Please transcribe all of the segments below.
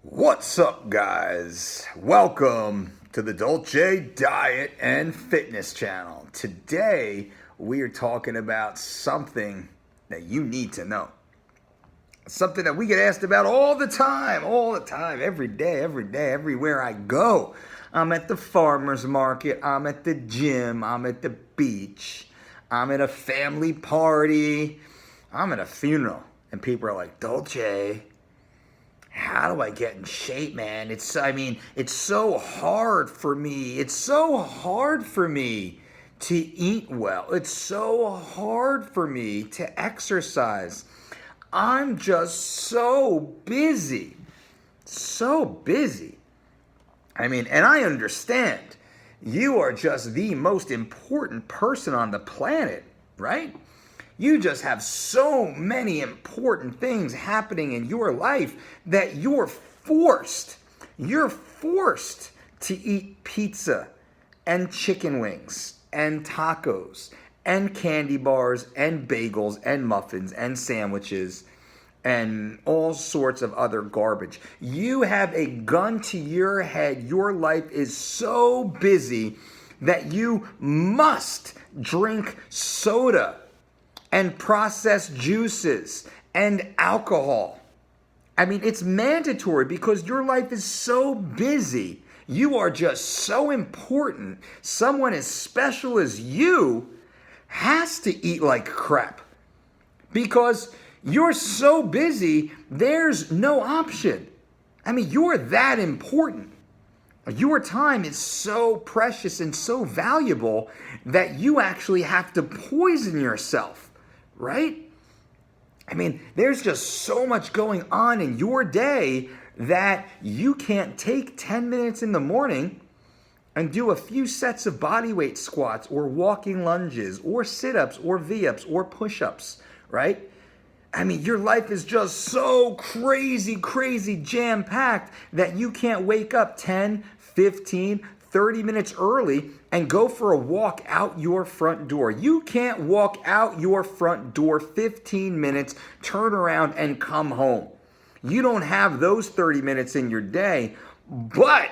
What's up, guys? Welcome to the Dolce Diet and Fitness Channel. Today, we are talking about something that you need to know. Something that we get asked about all the time, every day, everywhere I go. I'm at the farmer's market, I'm at the gym, I'm at the beach, I'm at a family party, I'm at a funeral. And people are like, Dolce, how do I get in shape, man? It's so hard for me. It's so hard for me to eat well. It's so hard for me to exercise. I'm just so busy. So busy. And I understand. You are just the most important person on the planet, right? You just have so many important things happening in your life that you're forced to eat pizza and chicken wings and tacos and candy bars and bagels and muffins and sandwiches and all sorts of other garbage. You have a gun to your head. Your life is so busy that you must drink soda and processed juices and alcohol. It's mandatory because your life is so busy. You are just so important. Someone as special as you has to eat like crap because you're so busy, there's no option. You're that important. Your time is so precious and so valuable that you actually have to poison yourself. Right? There's just so much going on in your day that you can't take 10 minutes in the morning and do a few sets of bodyweight squats or walking lunges or sit-ups or V-ups or push-ups, right? Your life is just so crazy jam-packed that you can't wake up 10, 15, 30 minutes early and go for a walk out your front door. You can't walk out your front door 15 minutes, turn around and come home. You don't have those 30 minutes in your day, but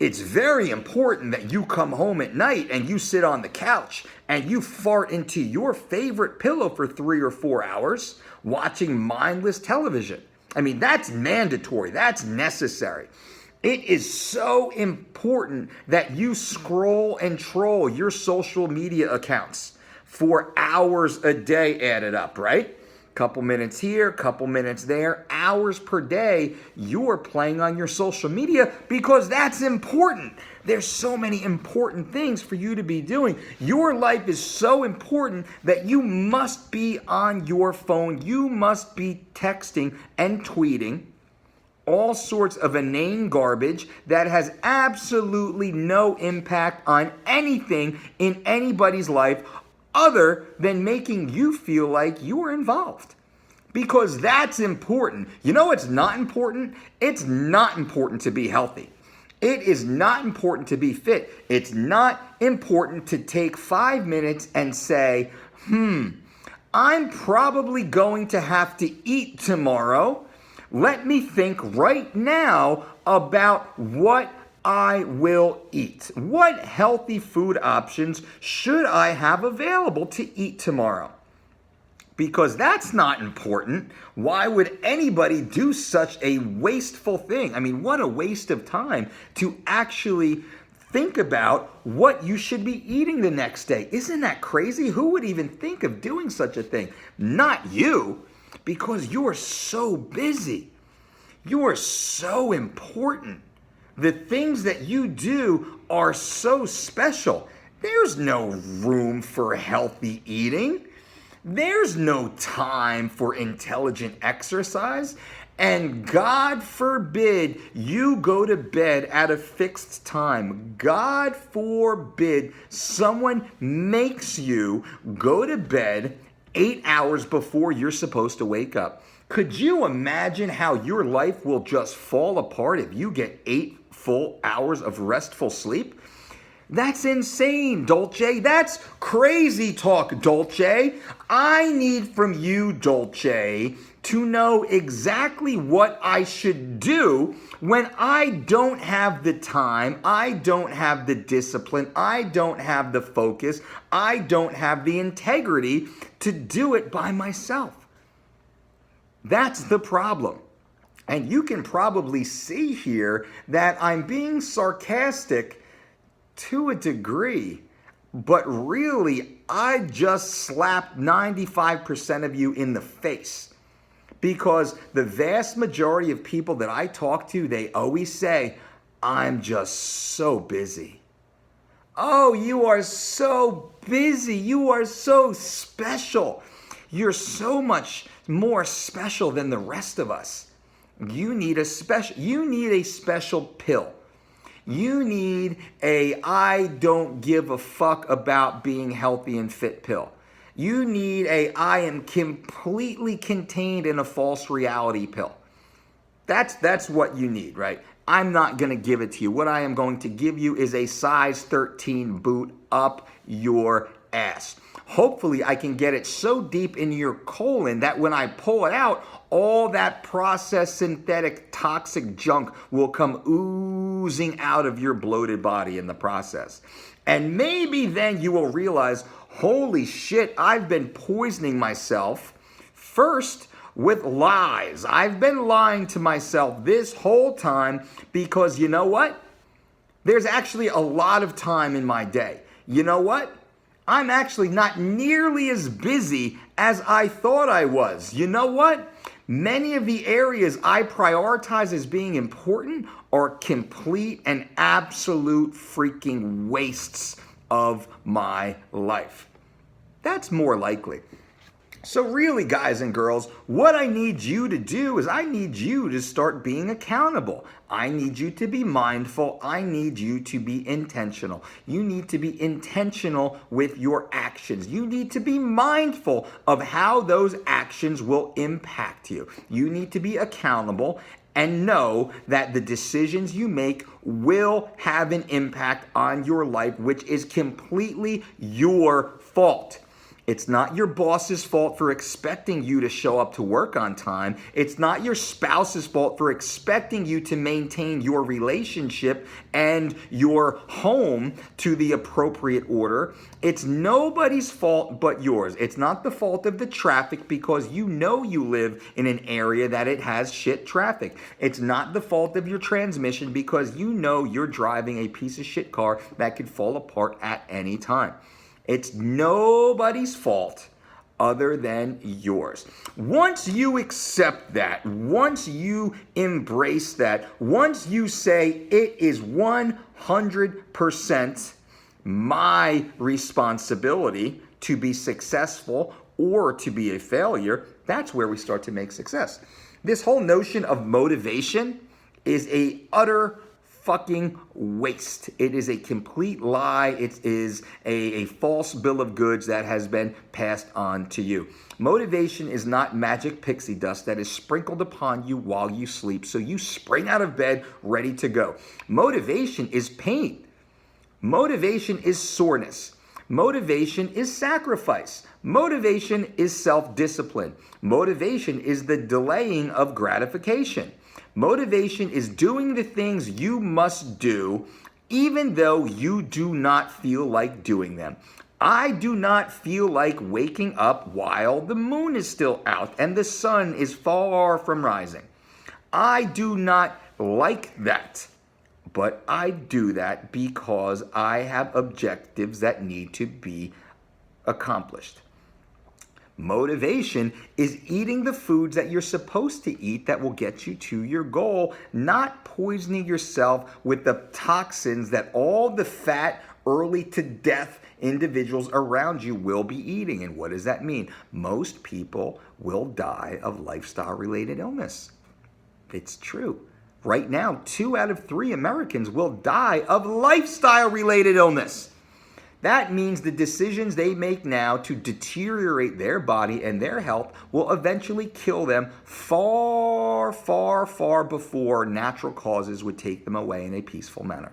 it's very important that you come home at night and you sit on the couch and you fart into your favorite pillow for 3 or 4 hours watching mindless television. That's mandatory. That's necessary. It is so important that you scroll and troll your social media accounts for hours a day added up, right? Couple minutes here, couple minutes there, hours per day, you're playing on your social media because that's important. There's so many important things for you to be doing. Your life is so important that you must be on your phone. You must be texting and tweeting all sorts of inane garbage that has absolutely no impact on anything in anybody's life other than making you feel like you're involved. Because that's important. You know what's not important? It's not important to be healthy. It is not important to be fit. It's not important to take 5 minutes and say, I'm probably going to have to eat tomorrow. Let me think right now about what I will eat. What healthy food options should I have available to eat tomorrow? Because that's not important. Why would anybody do such a wasteful thing? What a waste of time to actually think about what you should be eating the next day. Isn't that crazy? Who would even think of doing such a thing? Not you. Because you are so busy. You are so important. The things that you do are so special. There's no room for healthy eating. There's no time for intelligent exercise. And God forbid you go to bed at a fixed time. God forbid someone makes you go to bed 8 hours before you're supposed to wake up. Could you imagine how your life will just fall apart if you get 8 full hours of restful sleep? That's insane, Dolce. That's crazy talk, Dolce. I need from you, Dolce, to know exactly what I should do when I don't have the time, I don't have the discipline, I don't have the focus, I don't have the integrity to do it by myself. That's the problem. And you can probably see here that I'm being sarcastic to a degree, but really, I just slapped 95% of you in the face. Because the vast majority of people that I talk to, they always say, I'm just so busy. Oh, you are so busy. You are so special. You're so much more special than the rest of us. You need a special pill. You need a I don't give a fuck about being healthy and fit pill. You need a I am completely contained in a false reality pill. That's what you need, right? I'm not going to give it to you. What I am going to give you is a size 13 boot up your ass. Hopefully I can get it so deep in your colon that when I pull it out, all that processed synthetic toxic junk will come oozing out of your bloated body in the process. And maybe then you will realize, holy shit, I've been poisoning myself first with lies. I've been lying to myself this whole time because you know what? There's actually a lot of time in my day. You know what? I'm actually not nearly as busy as I thought I was. You know what? Many of the areas I prioritize as being important are complete and absolute freaking wastes of my life. That's more likely. So really, guys and girls, what I need you to do is I need you to start being accountable. I need you to be mindful. I need you to be intentional. You need to be intentional with your actions. You need to be mindful of how those actions will impact you. You need to be accountable and know that the decisions you make will have an impact on your life, which is completely your fault. It's not your boss's fault for expecting you to show up to work on time. It's not your spouse's fault for expecting you to maintain your relationship and your home to the appropriate order. It's nobody's fault but yours. It's not the fault of the traffic because you know you live in an area that it has shit traffic. It's not the fault of your transmission because you know you're driving a piece of shit car that could fall apart at any time. It's nobody's fault other than yours. Once you accept that, once you embrace that, once you say it is 100% my responsibility to be successful or to be a failure, that's where we start to make success. This whole notion of motivation is a utter fucking waste. It is a complete lie. It is a false bill of goods that has been passed on to you. Motivation is not magic pixie dust that is sprinkled upon you while you sleep, so you spring out of bed ready to go. Motivation is pain. Motivation is soreness. Motivation is sacrifice. Motivation is self-discipline. Motivation is the delaying of gratification. Motivation is doing the things you must do even though you do not feel like doing them. I do not feel like waking up while the moon is still out and the sun is far from rising. I do not like that, but I do that because I have objectives that need to be accomplished. Motivation is eating the foods that you're supposed to eat that will get you to your goal, not poisoning yourself with the toxins that all the fat, early to death individuals around you will be eating. And what does that mean? Most people will die of lifestyle-related illness. It's true. Right now, 2 out of 3 Americans will die of lifestyle-related illness. That means the decisions they make now to deteriorate their body and their health will eventually kill them far, far, far before natural causes would take them away in a peaceful manner.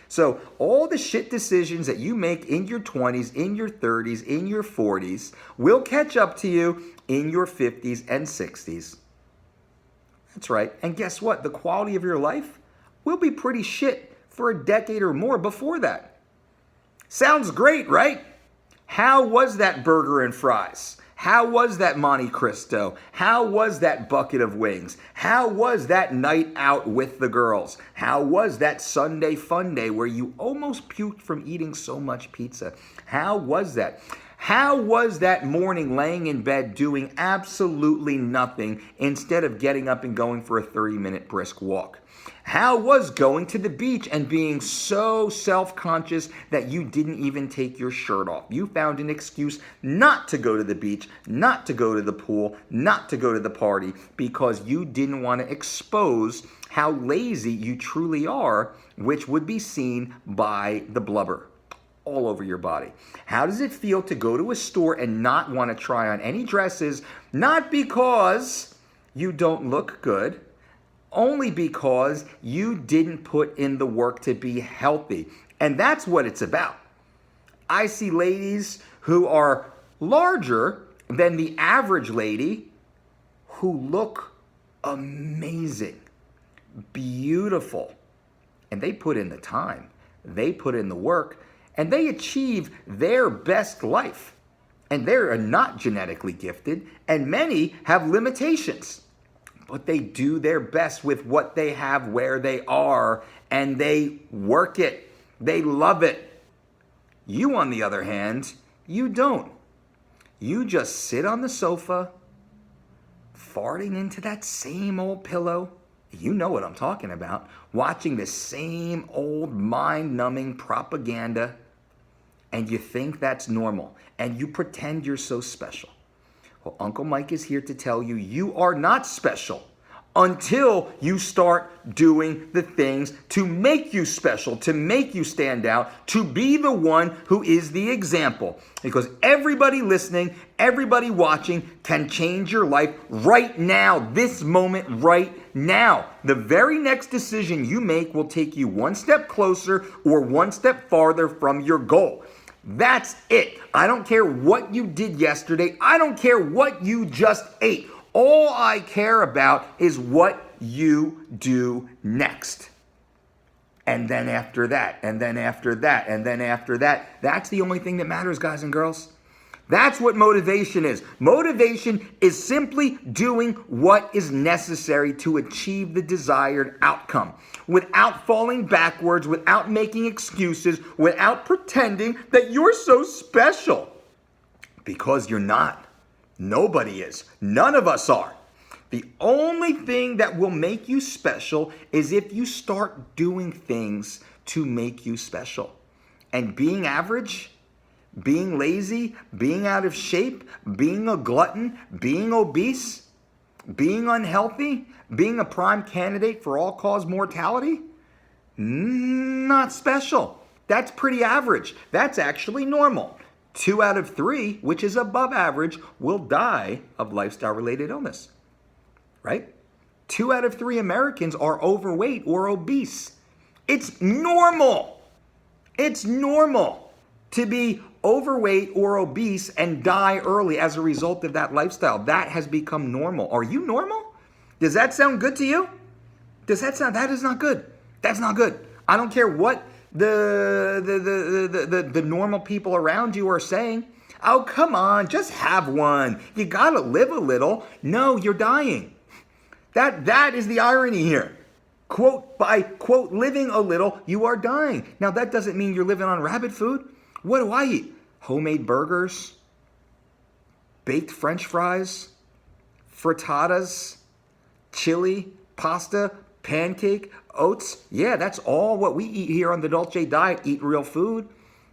So all the shit decisions that you make in your 20s, in your 30s, in your 40s will catch up to you in your 50s and 60s. That's right. And guess what? The quality of your life will be pretty shit for a decade or more before that. Sounds great, right? How was that burger and fries? How was that Monte Cristo? How was that bucket of wings? How was that night out with the girls? How was that Sunday fun day where you almost puked from eating so much pizza? How was that? How was that morning laying in bed doing absolutely nothing instead of getting up and going for a 30-minute brisk walk? How was going to the beach and being so self-conscious that you didn't even take your shirt off? You found an excuse not to go to the beach, not to go to the pool, not to go to the party because you didn't want to expose how lazy you truly are, which would be seen by the blubber all over your body. How does it feel to go to a store and not want to try on any dresses, not because you don't look good, only because you didn't put in the work to be healthy? And that's what it's about. I see ladies who are larger than the average lady who look amazing, beautiful, and they put in the time, they put in the work, and they achieve their best life. And they're not genetically gifted, and many have limitations. But they do their best with what they have where they are, and they work it. They love it. You, on the other hand, you don't. You just sit on the sofa, farting into that same old pillow. You know what I'm talking about. Watching the same old mind-numbing propaganda, and you think that's normal, and you pretend you're so special. Well, Uncle Mike is here to tell you you are not special until you start doing the things to make you special, to make you stand out, to be the one who is the example. Because everybody listening, everybody watching can change your life right now, this moment right now. The very next decision you make will take you one step closer or one step farther from your goal. That's it. I don't care what you did yesterday. I don't care what you just ate. All I care about is what you do next. And then after that, and then after that, and then after that. That's the only thing that matters, guys and girls. That's what motivation is. Motivation is simply doing what is necessary to achieve the desired outcome without falling backwards, without making excuses, without pretending that you're so special. Because you're not. Nobody is. None of us are. The only thing that will make you special is if you start doing things to make you special. And being average, being lazy, being out of shape, being a glutton, being obese, being unhealthy, being a prime candidate for all-cause mortality, not special. That's pretty average. That's actually normal. 2 out of 3, which is above average, will die of lifestyle-related illness, right? 2 out of 3 Americans are overweight or obese. It's normal. It's normal to be overweight or obese and die early as a result of that lifestyle. That has become normal. Are you normal? Does that sound good to you? That is not good. That's not good. I don't care what the normal people around you are saying. Oh, come on, just have one. You gotta live a little. No, you're dying. That is the irony here. Quote, by quote, living a little, you are dying. Now, that doesn't mean you're living on rabbit food. What do I eat? Homemade burgers, baked French fries, frittatas, chili, pasta, pancake, oats. Yeah, that's all what we eat here on the Dolce diet. Eat real food.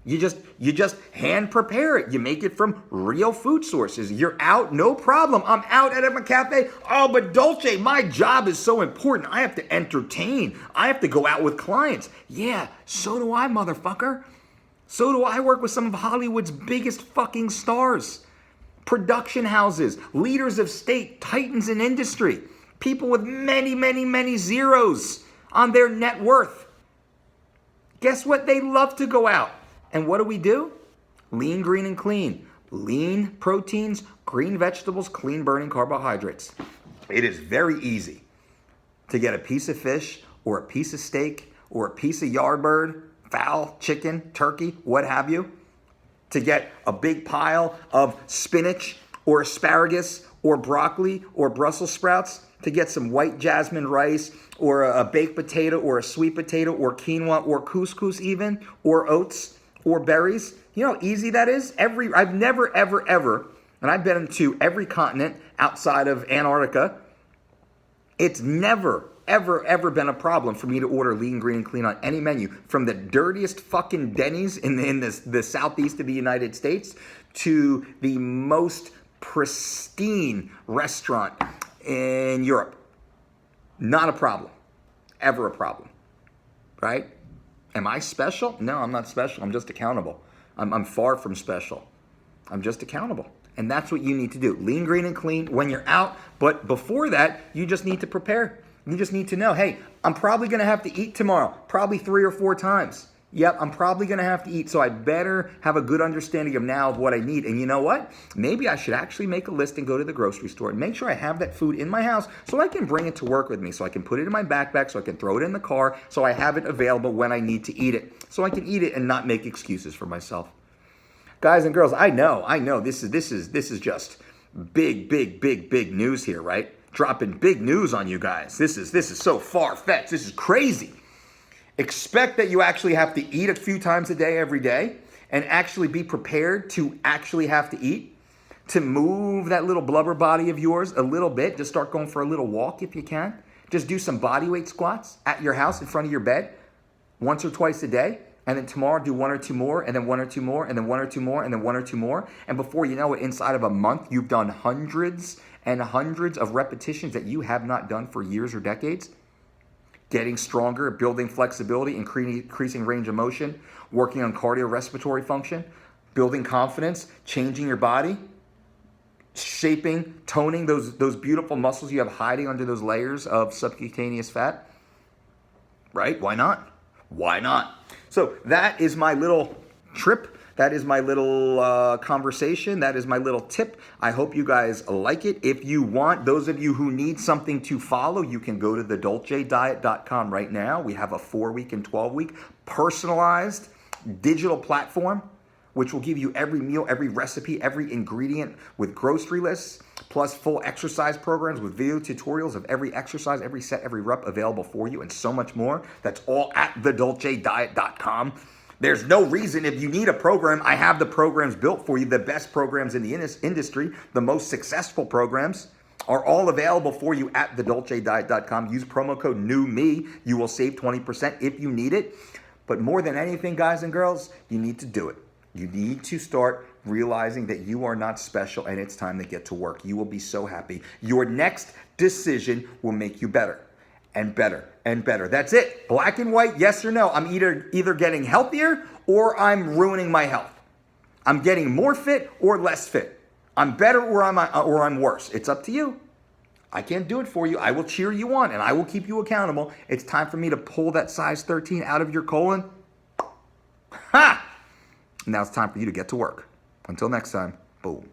You just hand prepare it. You make it from real food sources. You're out, no problem. I'm out at a cafe. Oh, but Dolce, my job is so important. I have to entertain. I have to go out with clients. Yeah, so do I, motherfucker. So do I. Work with some of Hollywood's biggest fucking stars. Production houses, leaders of state, titans in industry, people with many, many, many zeros on their net worth. Guess what? They love to go out. And what do? Lean, green, and clean. Lean proteins, green vegetables, clean burning carbohydrates. It is very easy to get a piece of fish or a piece of steak or a piece of yardbird, fowl, chicken, turkey, what have you, to get a big pile of spinach or asparagus or broccoli or Brussels sprouts, to get some white jasmine rice or a baked potato or a sweet potato or quinoa or couscous even, or oats or berries. You know how easy that is? I've never, ever, and I've been to every continent outside of Antarctica. It's never, ever been a problem for me to order lean, green, and clean on any menu. From the dirtiest fucking Denny's in the southeast of the United States to the most pristine restaurant in Europe. Not a problem. Ever a problem. Right? Am I special? No, I'm not special. I'm just accountable. I'm far from special. I'm just accountable. And that's what you need to do. Lean, green, and clean when you're out. But before that, you just need to prepare. You just need to know, hey, I'm probably going to have to eat tomorrow. Probably 3 or 4 times. Yep, I'm probably going to have to eat. So I better have a good understanding of now of what I need. And you know what? Maybe I should actually make a list and go to the grocery store and make sure I have that food in my house so I can bring it to work with me. So I can put it in my backpack, so I can throw it in the car, so I have it available when I need to eat it. So I can eat it and not make excuses for myself. Guys and girls, I know, this is just big news here, right? Dropping big news on you guys. This is so far-fetched. This is crazy. Expect that you actually have to eat a few times a day every day and actually be prepared to actually have to eat, to move that little blubber body of yours a little bit. Just start going for a little walk if you can. Just do some body weight squats at your house in front of your bed once or twice a day. And then tomorrow do 1 or 2 more, and then 1 or 2 more, and then 1 or 2 more, and then 1 or 2 more. And before you know it, inside of a month, you've done hundreds and hundreds of repetitions that you have not done for years or decades. Getting stronger, building flexibility, increasing range of motion, working on cardiorespiratory function, building confidence, changing your body, shaping, toning those beautiful muscles you have hiding under those layers of subcutaneous fat. Right? Why not? Why not? So that is my little trip. That is my little conversation. That is my little tip. I hope you guys like it. If you want, those of you who need something to follow, you can go to thedolcediet.com right now. We have a 4-week and 12-week personalized digital platform, which will give you every meal, every recipe, every ingredient with grocery lists, plus full exercise programs with video tutorials of every exercise, every set, every rep available for you, and so much more. That's all at thedolcediet.com. There's no reason, if you need a program, I have the programs built for you. The best programs in the industry, the most successful programs, are all available for you at thedolcediet.com. Use promo code NEWME. You will save 20% if you need it. But more than anything, guys and girls, you need to do it. You need to start realizing that you are not special and it's time to get to work. You will be so happy. Your next decision will make you better and better and better. That's it. Black and white, yes or no. I'm either getting healthier or I'm ruining my health. I'm getting more fit or less fit. I'm better or I'm worse. It's up to you. I can't do it for you. I will cheer you on and I will keep you accountable. It's time for me to pull that size 13 out of your colon. Ha! Now it's time for you to get to work. Until next time, boom.